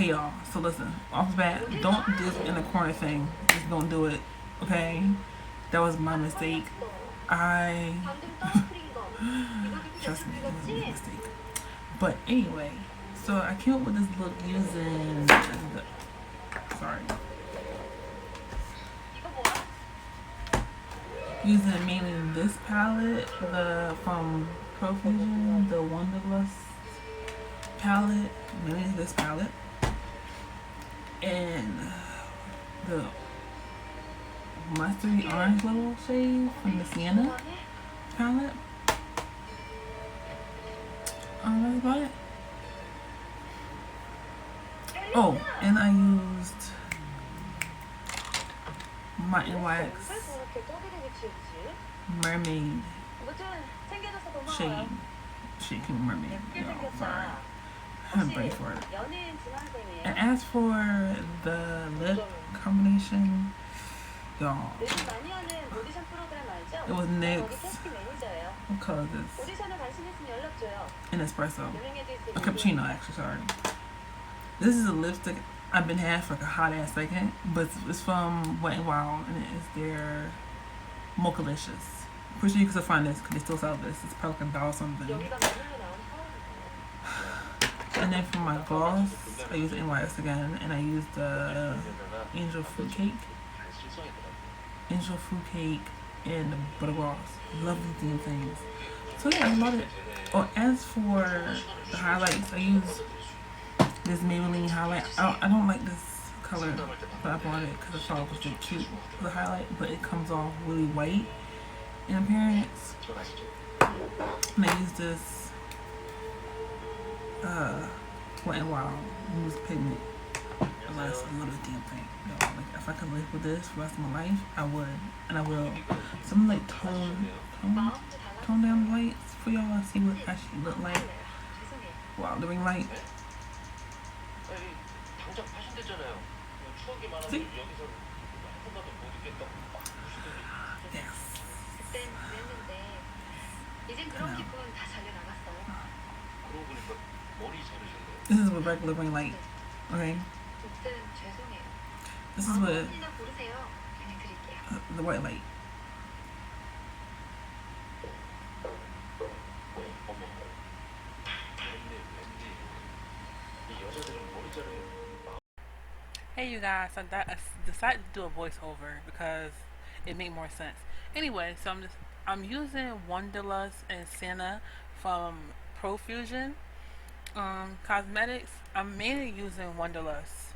Okay, y'all. So listen, off the bat, don't do this in the corner thing. Just don't do it. Okay? That was my mistake. I trust me, it was a big mistake. But anyway, so I came up with this look using mainly this palette, the from Profusion, the Wanderlust palette, mainly this palette, and the mustardy orange little shade from the Sienna palette. That's about it. Oh, and I used my NYX Mermaid shade. Shaking Mermaid. Y'all, sorry. I'm ready for it. And as for the lip combination, y'all, it was NYX. What color is this? An espresso. A cappuccino, actually, sorry. This is a lipstick I've been had for like a hot ass second, but it's from WetnWild, and it's their Mocha-licious. Pretty sure you can still find this because they still sell this. It's probably like $1 something. And then for my gloss, I used NYX again, and I used the Angel Fruit Cake and the butter gloss. Love these damn things. So yeah, I love it. Oh, as for the highlights, I use this Maybelline highlight. I don't like this color, but I bought it because I thought it was so cute for the highlight, but it comes off really white in appearance. And I use this Wet n Wild Mousse Pigment. I love this damn thing. Yo, like, if I could live with this for the rest of my life, I would, and I will. So I'm like tone down the lights for y'all to see what it actually look like while doing light. See? Yes. This is what regular ring light. Okay. This is what the white light. Hey you guys, I decided to do a voiceover because it made more sense. Anyway, so I'm using Wanderlust and Sienna from Profusion Cosmetics. I'm mainly using Wanderlust.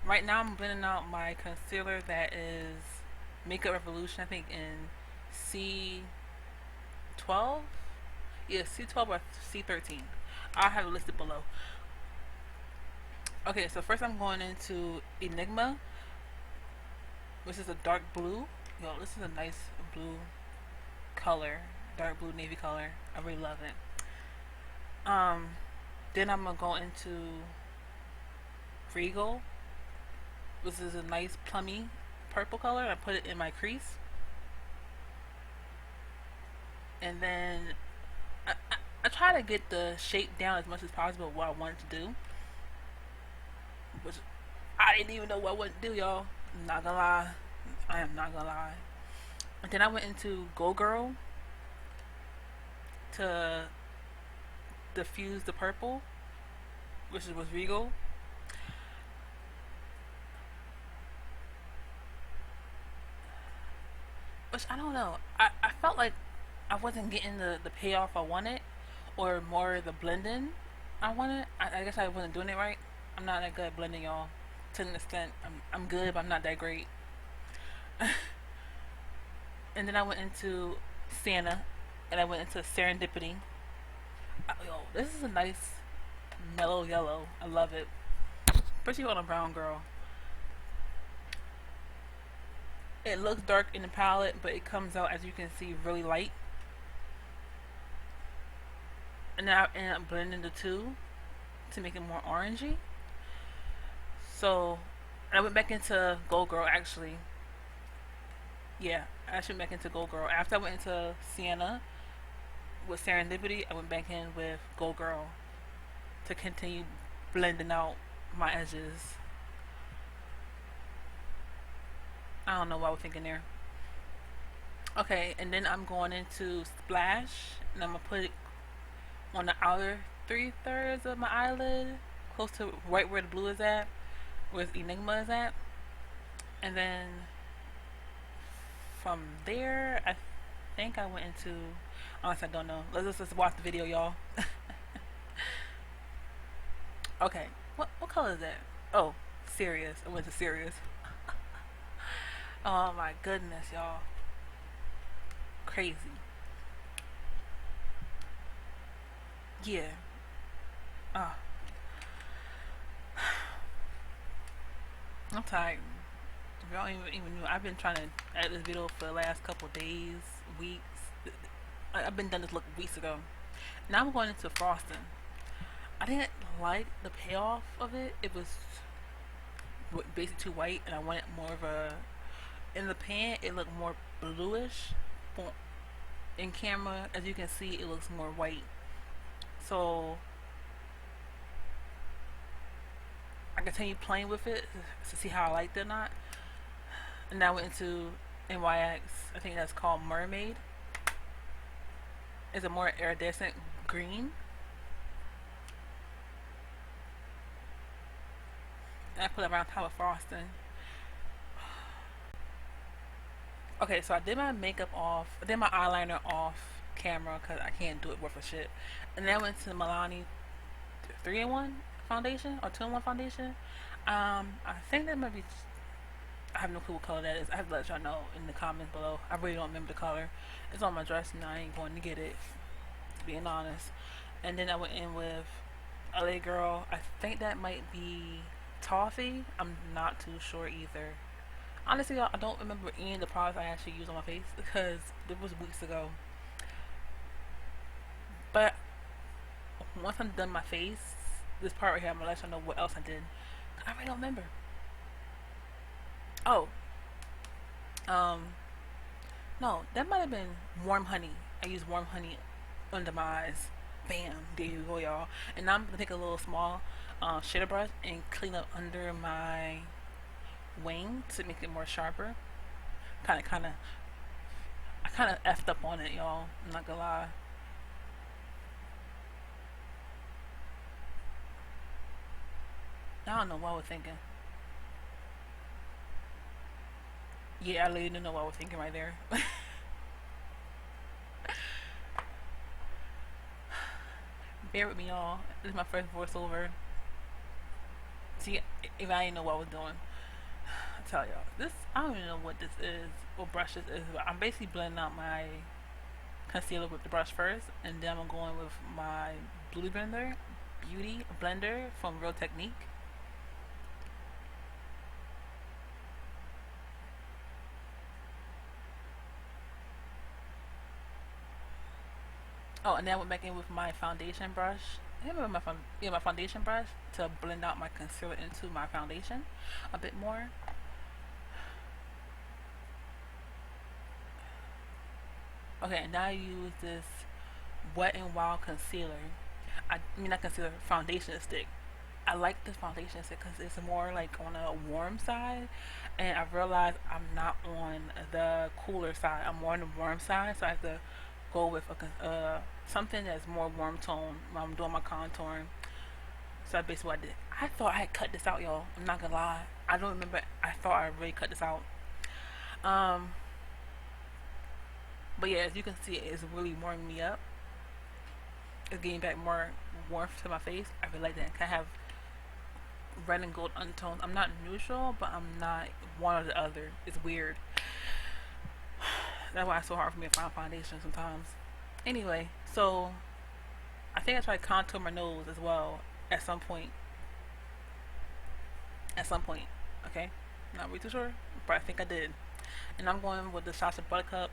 Right now I'm blending out my concealer that is Makeup Revolution, I think in C12? Yeah, C12 or C13. I'll have it listed below. Okay, so first I'm going into Enigma, which is a dark blue. Yo, this is a nice blue color, dark blue navy color. I really love it. Then I'm gonna go into Regal, which is a nice plummy purple color. I put it in my crease, and then I try to get the shape down as much as possible what I want to do, which I didn't even know what I wanted to do, y'all. I'm not gonna lie. I am not gonna lie. And then I went into Go Girl to diffuse the purple, which was Regal. Which I don't know. I felt like I wasn't getting the payoff I wanted, or more the blending I wanted. I guess I wasn't doing it right. I'm not that good at blending, y'all. To an extent, I'm good, but I'm not that great. And then I went into Sienna, and I went into Serendipity. Yo, this is a nice mellow yellow. I love it, especially on a brown girl. It looks dark in the palette, but it comes out, as you can see, really light. And then I ended up blending the two to make it more orangey. So I went back into Gold Girl, actually. Yeah, I actually went back into Gold Girl. After I went into Sienna with Serendipity, I went back in with Gold Girl to continue blending out my edges. I don't know what I was thinking there. Okay, and then I'm going into Splash, and I'm gonna put it on the outer 3/3 of my eyelid, close to right where the blue is at, where Enigma is at. And then from there, I think I went into, honestly I don't know. Let's just watch the video, y'all. Okay, what color is that? Oh, Serious. I went to Serious. Oh my goodness, y'all. Crazy. Yeah. Oh, I'm tired. If y'all even know, I've been trying to edit this video for the last couple days, weeks. I've been done this look weeks ago. Now I'm going into frosting. I didn't like the payoff of it. It was basically too white, and I wanted more of a. In the pan, it looked more bluish. But in camera, as you can see, it looks more white. So I continue playing with it to see how I liked it or not. And now I went into NYX. I think that's called Mermaid. It's a more iridescent green. And I put it around top of frosting. Okay, so I did my makeup off. I did my eyeliner off camera because I can't do it worth a shit. And then I went to the Milani 3-in-1 foundation or 2-in-1 foundation. I think that might be. I have no clue what color that is. I have to let y'all know in the comments below. I really don't remember the color. It's on my dress and I ain't going to get it, being honest. And then I went in with LA Girl. I think that might be Toffee. I'm not too sure either. Honestly, I don't remember any of the products I actually used on my face because it was weeks ago. But once I'm done my face, this part right here, I'm gonna let y'all know what else I did. I really don't remember. Oh, no, that might have been warm honey. I used warm honey under my eyes. Bam, there you go, y'all. And now I'm gonna take a little small shader brush and clean up under my wing to make it more sharper. I kind of effed up on it, y'all. I'm not gonna lie. I don't know what I was thinking. Yeah, I really didn't know what I was thinking right there. Bear with me, y'all. This is my first voiceover. See, if I didn't know what I was doing, I'll tell y'all. This, I don't even know what this is, what brush this is, but I'm basically blending out my concealer with the brush first, and then I'm going with my Beauty Blender from Real Technique. Oh, and then I went back in with my foundation brush. I remember my foundation brush to blend out my concealer into my foundation a bit more. Okay, and now I use this Wet n Wild concealer. I mean not concealer, foundation stick. I like this foundation stick because it's more like on a warm side, and I realized I'm not on the cooler side. I'm more on the warm side, so I have to go with a something that's more warm tone when I'm doing my contouring. So that's basically what I did. I thought I had cut this out, y'all. I'm not gonna lie. I don't remember. I thought I really cut this out. Um, but yeah, as you can see, it's really warming me up. It's getting back more warmth to my face. I really like that. I have red and gold undertones. I'm not neutral, but I'm not one or the other. It's weird. That's why it's so hard for me to find foundation sometimes. Anyway, so I think I tried to contour my nose as well at some point. Okay? Not really too sure, but I think I did. And I'm going with the Sacha Buttercup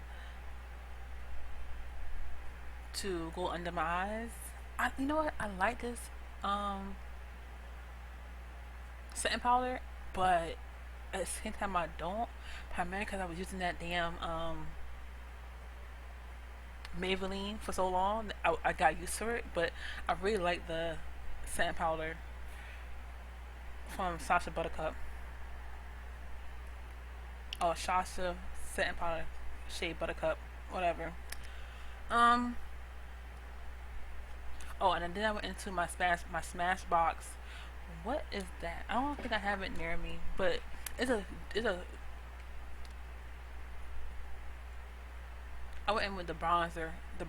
to go under my eyes. You know what? I like this setting powder, but at the same time I don't. Primarily because I was using that damn Maybelline for so long. I got used to it, but I really like the setting powder from Sacha Buttercup. Oh, Sacha setting powder, shade Buttercup, whatever. Um. Oh, and then I went into my Smashbox. What is that? I don't think I have it near me, but it's a. I went in with the bronzer, the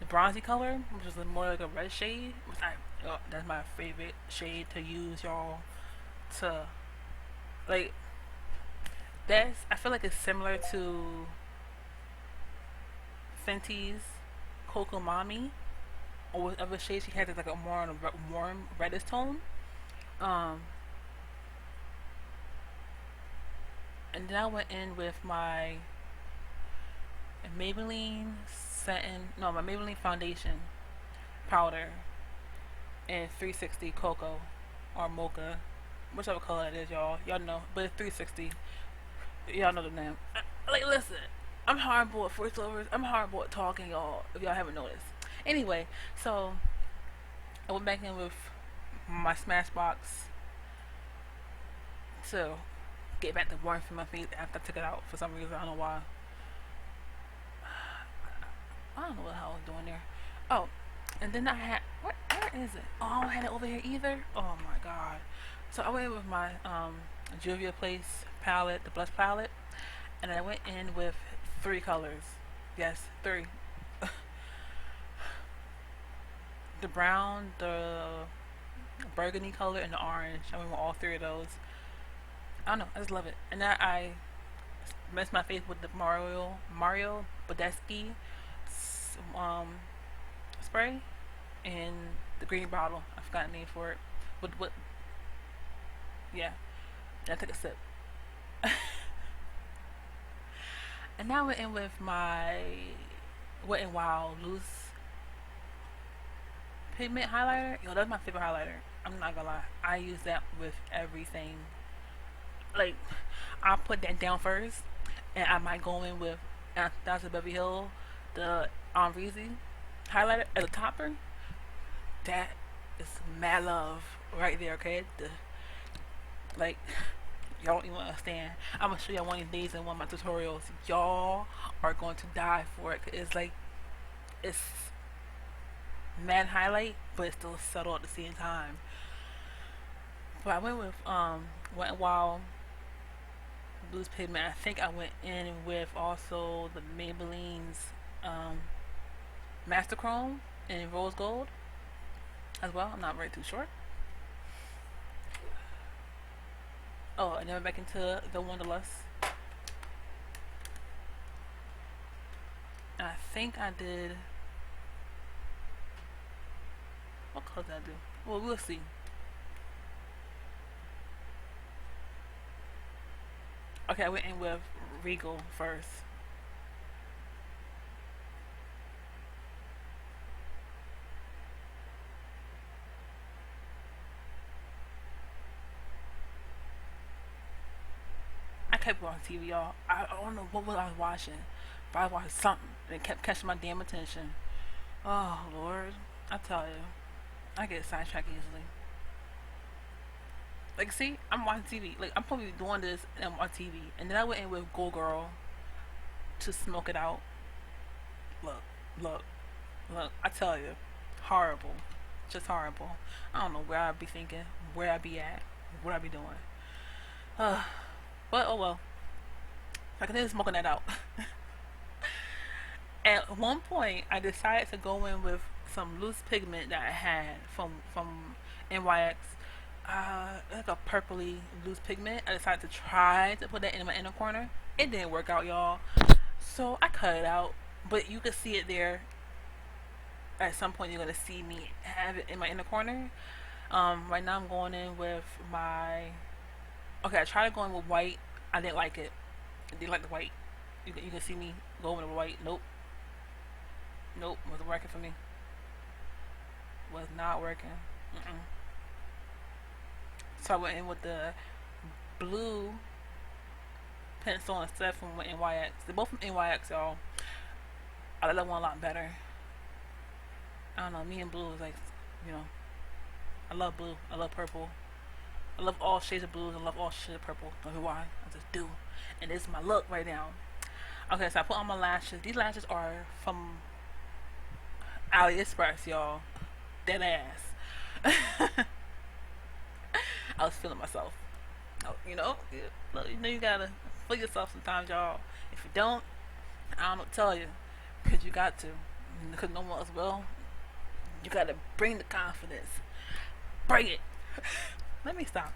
bronzy color, which is more like a red shade. That's my favorite shade to use, y'all. To like that's I feel like it's similar to Fenty's Coco Mami or whatever shade she has. It's like a more on a warm reddish tone. Um, and then I went in with my Maybelline my Maybelline foundation powder in 360 Cocoa or Mocha, whichever color it is, y'all. Y'all know, but it's 360. Y'all know the name. Like, listen, I'm horrible at voiceovers. I'm horrible at talking, y'all. If y'all haven't noticed. Anyway, so I went back in with my Smashbox to get back the warmth in my face after I took it out for some reason. I don't know why. I don't know what the hell I was doing there. Oh, and then I had where is it? Oh, I don't have it over here either. Oh my god. So I went with my JuviasPlace palette, the blush palette, and I went in with 3 colors. Yes, 3. The brown, the burgundy color, and the orange. I went with all 3 of those. I don't know. I just love it. And then I messed my face with the Mario Badescu spray in the green bottle. I forgot the name for it. What? Yeah. I took a sip. And now we're in with my WetnWild loose pigment highlighter. Yo, that's my favorite highlighter. I'm not gonna lie. I use that with everything. Like, I'll put that down first, and I might go in with Anastasia Beverly Hill, the Reezy highlighter as a topper. That is mad love right there, okay? Like, y'all don't even understand. I'm gonna show y'all one of these days in one of my tutorials. Y'all are going to die for it. It's like, it's mad highlight, but it's still subtle at the same time. But I went with Wet n Wild loose pigment. I think I went in with also the Maybelline's Master Chrome in rose gold as well. I'm not very too sure. Oh, and then we're back into the Wanderlust. I think I did. What color did I do? Well, we'll see. Okay, I went in with Regal first. I kept watching TV, y'all. I don't know what I was watching, but I was watching something and it kept catching my damn attention. Oh Lord, I tell you, I get sidetracked easily. Like, see, I'm watching TV. Like, I'm probably doing this and I'm on TV, and then I went in with Go Girl to smoke it out. Look, look, look. I tell you, horrible, just horrible. I don't know where I'd be thinking, where I'd be at, what I'd be doing. But oh well. I continue smoking that out. At one point, I decided to go in with some loose pigment that I had from NYX. Like a purpley loose pigment. I decided to try to put that in my inner corner. It didn't work out, y'all. So I cut it out. But you can see it there. At some point, you're gonna see me have it in my inner corner. Right now, I'm going in with my. Okay, I tried to go in with white. I didn't like it. I didn't like the white. You can see me go in with white. Nope. Nope. Wasn't working for me. Was not working. So I went in with the blue pencil instead from NYX. They're both from NYX, y'all. I like that one a lot better. I don't know. Me and blue is like, you know, I love blue. I love purple. I love all shades of blues. I love all shades of purple. Don't know why. I just do. And this is my look right now. Okay, so I put on my lashes. These lashes are from Aliexpress, y'all. Dead ass. I was feeling myself. Oh, you know, you gotta feel yourself sometimes, y'all. If you don't, I don't tell you, because you got to, because no one else will. You gotta bring the confidence. Bring it. Let me stop.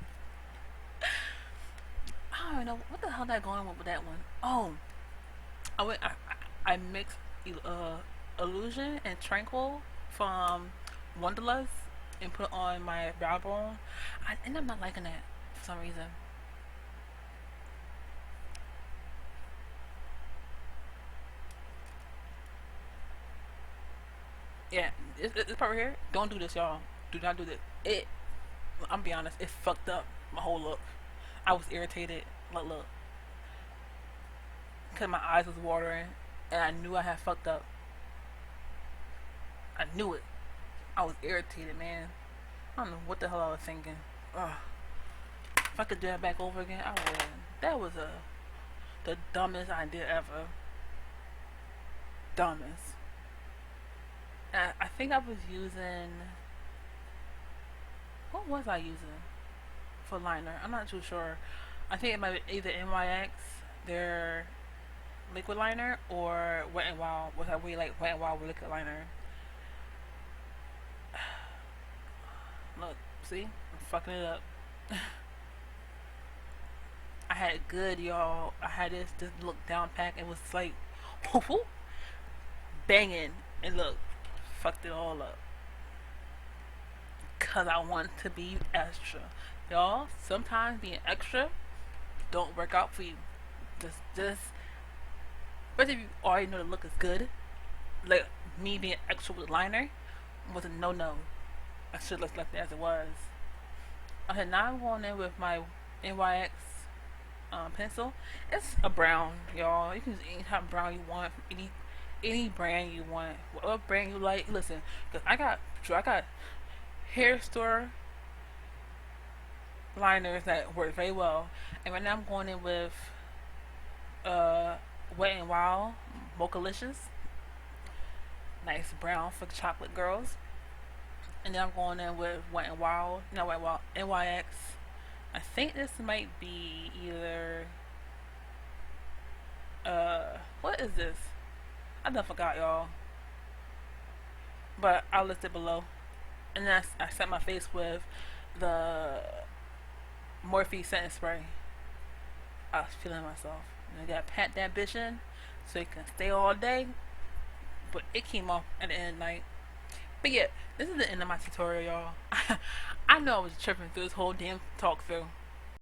I don't know what the hell that going on with that one. Oh, I mixed Illusion and Tranquil from Wanderlust and put on my brow bone. And I'm not liking that for some reason. Yeah, this part right here. Don't do this, y'all. Do not do this. I'm be honest. It fucked up my whole look. I was irritated. Look, because my eyes was watering, and I knew I had fucked up. I knew it. I was irritated, man. I don't know what the hell I was thinking. Ugh. If I could do that back over again, I would. That was the dumbest idea ever. Dumbest. I think I was using. What was I using for liner? I'm not too sure. I think it might be either NYX, their liquid liner, or WetnWild. Was I really like WetnWild with liquid liner? Look, see? I'm fucking it up. I had it good, y'all. I had this look down pack. It was like, whoop, banging. And look, fucked it all up. Because I want to be extra. Y'all, sometimes being extra don't work out for you. Just, especially if you already know the look is good. Like, me being extra with liner was a no-no. I should have left it as it was. Okay, now I'm going in with my NYX pencil. It's a brown, y'all. You can use any type of brown you want from any brand you want, whatever brand you like. Listen, cause I got hair store liners that work very well, and right now I'm going in with WetnWild Mocha-licious, nice brown for chocolate girls. And then I'm going in with WetnWild, no WetnWild, NYX. I think this might be either what is this? I done forgot, y'all. But I'll list it below. And then I set my face with the Morphe setting spray. I was feeling myself. And I gotta pat that bitch in so it can stay all day. But it came off at the end of the night. But yeah, this is the end of my tutorial, y'all. I know I was tripping through this whole damn talk through.